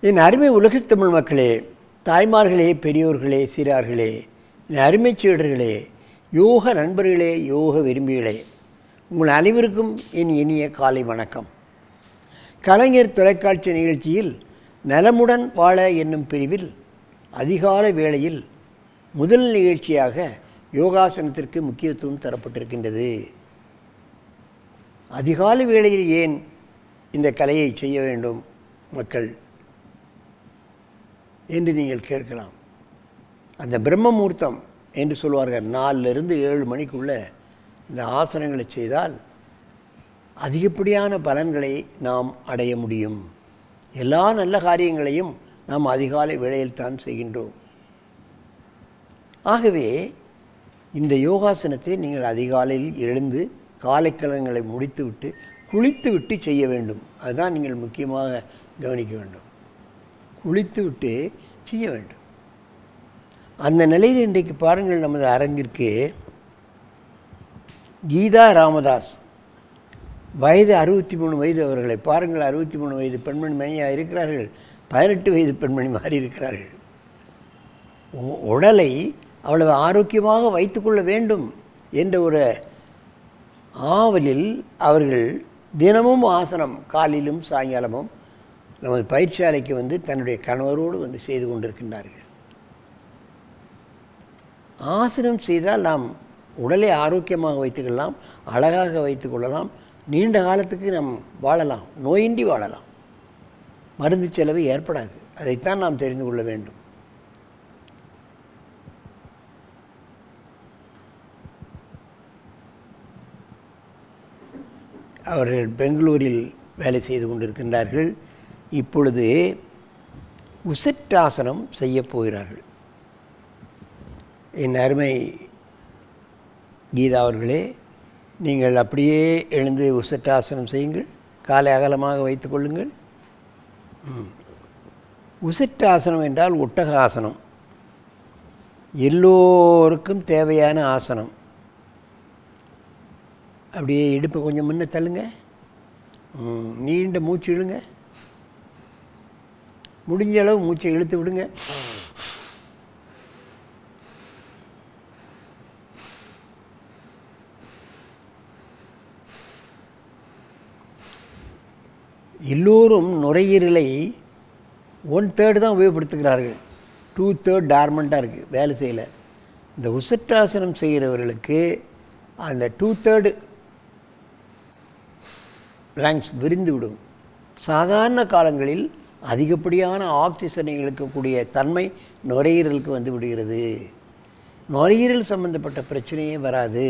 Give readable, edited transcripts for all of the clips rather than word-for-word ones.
என் அருமை உலகத் தமிழ் மக்களே, தாய்மார்களே, பெரியோர்களே, சிறார்களே, என் அருமை சீடர்களே, யோக நண்பர்களே, யோக விரும்பிகளே, உங்கள் அனைவருக்கும் என் இனிய காலை வணக்கம். கலைஞர் தொலைக்காட்சி நிகழ்ச்சியில் நலமுடன் வாழ என்னும் பிரிவில் அதிகாலை வேளையில் முதல் நிகழ்ச்சியாக யோகாசனத்திற்கு முக்கியத்துவம் தரப்பட்டிருக்கின்றது. அதிகாலை வேளையில் ஏன் இந்த கலையை செய்ய வேண்டும் மக்கள் என்று நீங்கள் கேட்கலாம். அந்த பிரம்ம முகூர்த்தம் என்று சொல்வார்கள், 4லிருந்து 7 மணிக்குள்ளே இந்த ஆசனங்களை செய்தால் அதிகப்படியான பலன்களை நாம் அடைய முடியும். எல்லா நல்ல காரியங்களையும் நாம் அதிகாலை வேளையில் தான் செய்கின்றோம். ஆகவே இந்த யோகாசனத்தை நீங்கள் அதிகாலையில் எழுந்து காலைக்கலங்களை முடித்துவிட்டு குளித்துவிட்டு செய்ய வேண்டும். அதுதான் நீங்கள் முக்கியமாக கவனிக்க வேண்டும். குளித்துவிட்டு செய்ய வேண்டும். அந்த நிலையில் இன்றைக்கு பாருங்கள், நமது அரங்கிற்கு கீதா ராமதாஸ் வயது 63 வயது அவர்களை பாருங்கள். 63 வயது பெண்மணி மணியாக இருக்கிறார்கள். 18 வயது பெண்மணி மாறி இருக்கிறார்கள். உடலை அவ்வளவு ஆரோக்கியமாக வைத்துக்கொள்ள வேண்டும் என்ற ஒரு ஆவலில் அவர்கள் தினமும் ஆசனம் காலையிலும் சாயங்காலமும் நமது பயிற்சியாலைக்கு வந்து தன்னுடைய கணவரோடு வந்து செய்து கொண்டிருக்கின்றார்கள். ஆசனம் செய்தால் நாம் உடலை ஆரோக்கியமாக வைத்துக்கொள்ளலாம், அழகாக வைத்து கொள்ளலாம், நீண்ட காலத்துக்கு நாம் வாழலாம், நோயின்றி வாழலாம், மருந்து செலவு ஏற்படாது. அதைத்தான் நாம் தெரிந்து கொள்ள வேண்டும். அவர்கள் பெங்களூரில் வேலை செய்து கொண்டிருக்கின்றார்கள். இப்பொழுது உசட்டாசனம் செய்ய போகிறார்கள். என் அருமை கீதா அவர்களே, நீங்கள் அப்படியே எழுந்து உசட்டாசனம் செய்யுங்கள். காலை அகலமாக வைத்து கொள்ளுங்கள். உசட்டாசனம் என்றால் ஒட்டக ஆசனம், எல்லோருக்கும் தேவையான ஆசனம். அப்படியே இடுப்பை கொஞ்சம் முன்ன தள்ளுங்க, நீண்ட மூச்சு இழுங்க, முடிஞ்ச அளவு மூச்சை இழுத்து விடுங்க. எல்லோரும் நுரையீரலை 1/3 தான் உபயோகப்படுத்துகிறார்கள். 2/3 டார்மண்ட்டாக இருக்குது, வேலை செய்யலை. இந்த உசட்டாசனம் செய்கிறவர்களுக்கு அந்த 2/3 லங்ஸ் விரிந்து விடும். சாதாரண காலங்களில் அதிகப்படியான ஆக்சிஜனை இழுக்கக்கூடிய தன்மை நுரையீரலுக்கு வந்து விடுகிறது. நுரையீரல் சம்பந்தப்பட்ட பிரச்சனையே வராது.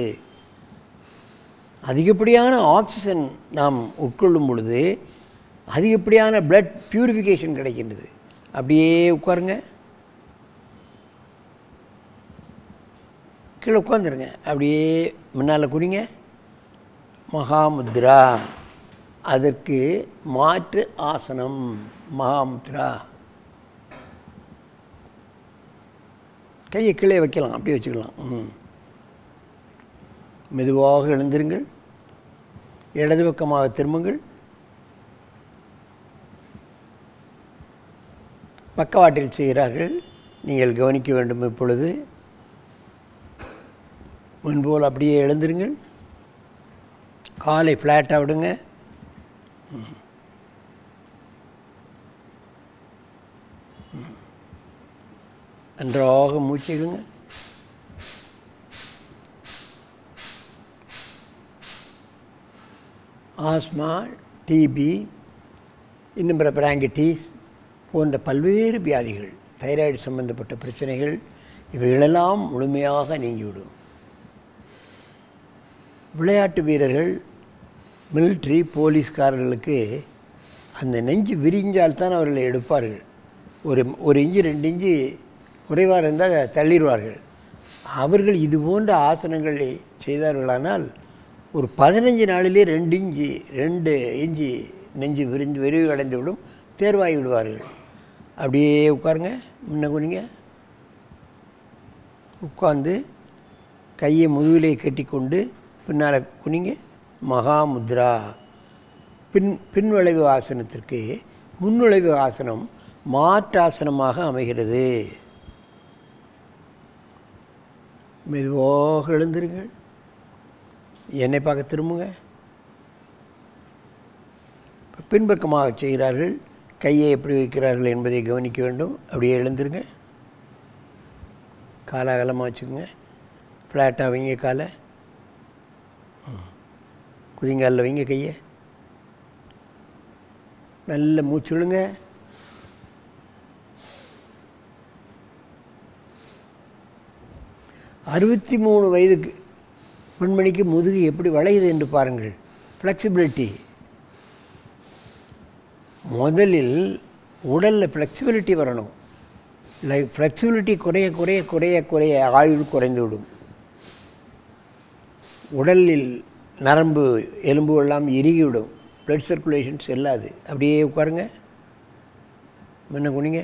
அதிகப்படியான ஆக்சிஜன் நாம் உட்கொள்ளும் பொழுது அதிகப்படியான பிளட் பியூரிஃபிகேஷன் கிடைக்கின்றது. அப்படியே உட்காருங்க, கீழே உட்காந்துருங்க, அப்படியே முன்னால் குறிங்க. மகாமுத்ரா, அதற்கு மாற்று ஆசனம் மகாமுத்ரா. கையை கீழே வைக்கலாம், அப்படியே வச்சுக்கலாம். மெதுவாக எழுந்திருங்கள், இடது பக்கமாக திரும்புங்கள். பக்கவாட்டில் செய்கிறார்கள், நீங்கள் கவனிக்க வேண்டும். இப்பொழுது முன்போல் அப்படியே எழுந்திருங்கள், காலை ஃப்ளாட்டாக விடுங்க. நன்றாக மூச்சு இழுங்க. ஆஸ்மா, டிபி, இன்னும் பிற பிராங்கிட்டிஸ் போன்ற பல்வேறு வியாதிகள், தைராய்டு சம்பந்தப்பட்ட பிரச்சனைகள், இவைகளெல்லாம் முழுமையாக நீங்கிவிடும். விளையாட்டு வீரர்கள், மிலிட்ரி, போலீஸ்காரர்களுக்கு அந்த நெஞ்சு விரிஞ்சால்தான் அவர்களை எடுப்பார்கள். ஒரு இன்ச்சு 2 இன்ச்சு குறைவாக இருந்தால் தள்ளிடுவார்கள். அவர்கள் இது போன்ற ஆசனங்களை செய்தார்களானால் ஒரு 15 நாளிலே 2 இன்ச்சு நெஞ்சு விரிவு அடைந்துவிடும், தேர்வாகி விடுவார்கள். அப்படியே உட்காருங்க, முன்ன குனிங்க. உட்கார்ந்து கையை முதுகிலே கட்டிக்கொண்டு பின்னால் குனிங்க. மகாமுத்ரா. பின்வளைவு ஆசனத்திற்கு முன்வளைவு ஆசனம் மாற்றாசனமாக அமைகிறது. மெதுவாக எழுந்திருங்கள். என்னை பார்க்க திரும்புங்க. பின்பக்கமாக செய்கிறார்கள். கையை எப்படி வைக்கிறார்கள் என்பதை கவனிக்க வேண்டும். அப்படியே எழுந்திருங்க. காலை அகலமாக வச்சுக்கோங்க. ஃப்ளாட்டாக வைங்க காலை. குதிங்காலில் வைங்க கையை. நல்ல மூச்சு விடுங்க. அறுபத்தி 3 வயதுக்கு பெண்மணிக்கு முதுகு எப்படி வளையுது என்று பாருங்கள். ஃப்ளெக்சிபிலிட்டி. முதலில் உடலில் ஃப்ளெக்சிபிலிட்டி வரணும். ஃப்ளெக்சிபிலிட்டி குறைய குறைய குறைய குறைய ஆயுள் குறைந்து விடும். உடலில் நரம்பு எலும்பு எல்லாம் இறுகிவிடும். பிளட் சர்க்குலேஷன் செல்லாது. அப்படியே உட்காருங்க. முன்ன குனிங்க.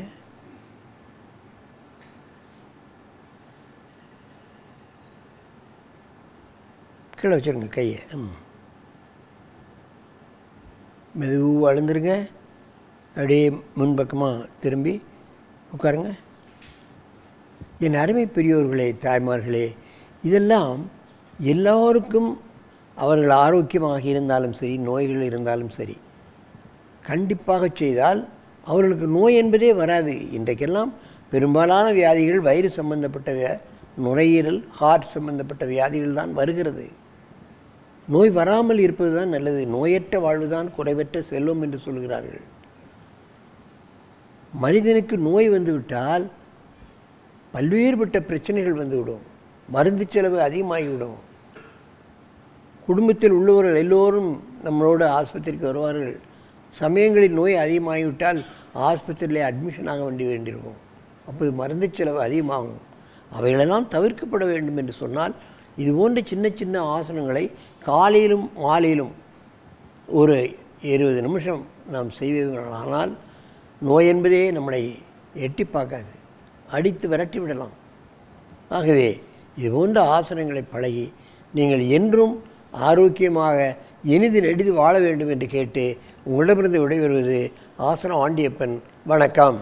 கீழே வச்சுருங்க கையை. மெதுவாக அழுந்துருங்க. அப்படியே முன்பக்கமாக திரும்பி உட்காருங்க. என் அருமை பெரியோர்களே, தாய்மார்களே, இதெல்லாம் எல்லோருக்கும் அவர்கள் ஆரோக்கியமாக இருந்தாலும் சரி, நோய்கள் இருந்தாலும் சரி, கண்டிப்பாக செய்தால் அவர்களுக்கு நோய் என்பதே வராது. இன்றைக்கெல்லாம் பெரும்பாலான வியாதிகள் வயிறு சம்பந்தப்பட்ட, நுரையீரல், ஹார்ட் சம்பந்தப்பட்ட வியாதிகள் தான் வருகிறது. நோய் வராமல் இருப்பது தான் நல்லது. நோயற்ற வாழ்வு தான் குறைவற்ற செல்வம் என்று சொல்கிறார்கள். மனிதனுக்கு நோய் வந்துவிட்டால் பல்வேறுபட்ட பிரச்சனைகள் வந்துவிடும். மருந்து செலவு அதிகமாகிவிடும். குடும்பத்தில் உள்ளவர்கள் எல்லோரும் நம்மளோட ஆஸ்பத்திரிக்கு வருவார்கள். சமயங்களில் நோய் அதிகமாகிவிட்டால் ஆஸ்பத்திரியிலே அட்மிஷன் ஆக வேண்டியிருக்கும். அப்போது மருந்து செலவு அதிகமாகும். அவைகளெல்லாம் தவிர்க்கப்பட வேண்டும் என்று சொன்னால் இது போன்ற சின்ன சின்ன ஆசனங்களை காலையிலும் மாலையிலும் ஒரு 20 நிமிஷம் நாம் செய்வதானால் நோய் என்பதே நம்மளை எட்டி பார்க்காது, அடித்து விரட்டி விடலாம். ஆகவே இது போன்ற ஆசனங்களை பழகி நீங்கள் என்றும் ஆரோக்கியமாக இனிது நெடிது வாழ வேண்டும் என்று கேட்டு உங்களிடமிருந்து விடைபெறுவது ஆசனம் ஆண்டியப்பன். வணக்கம்.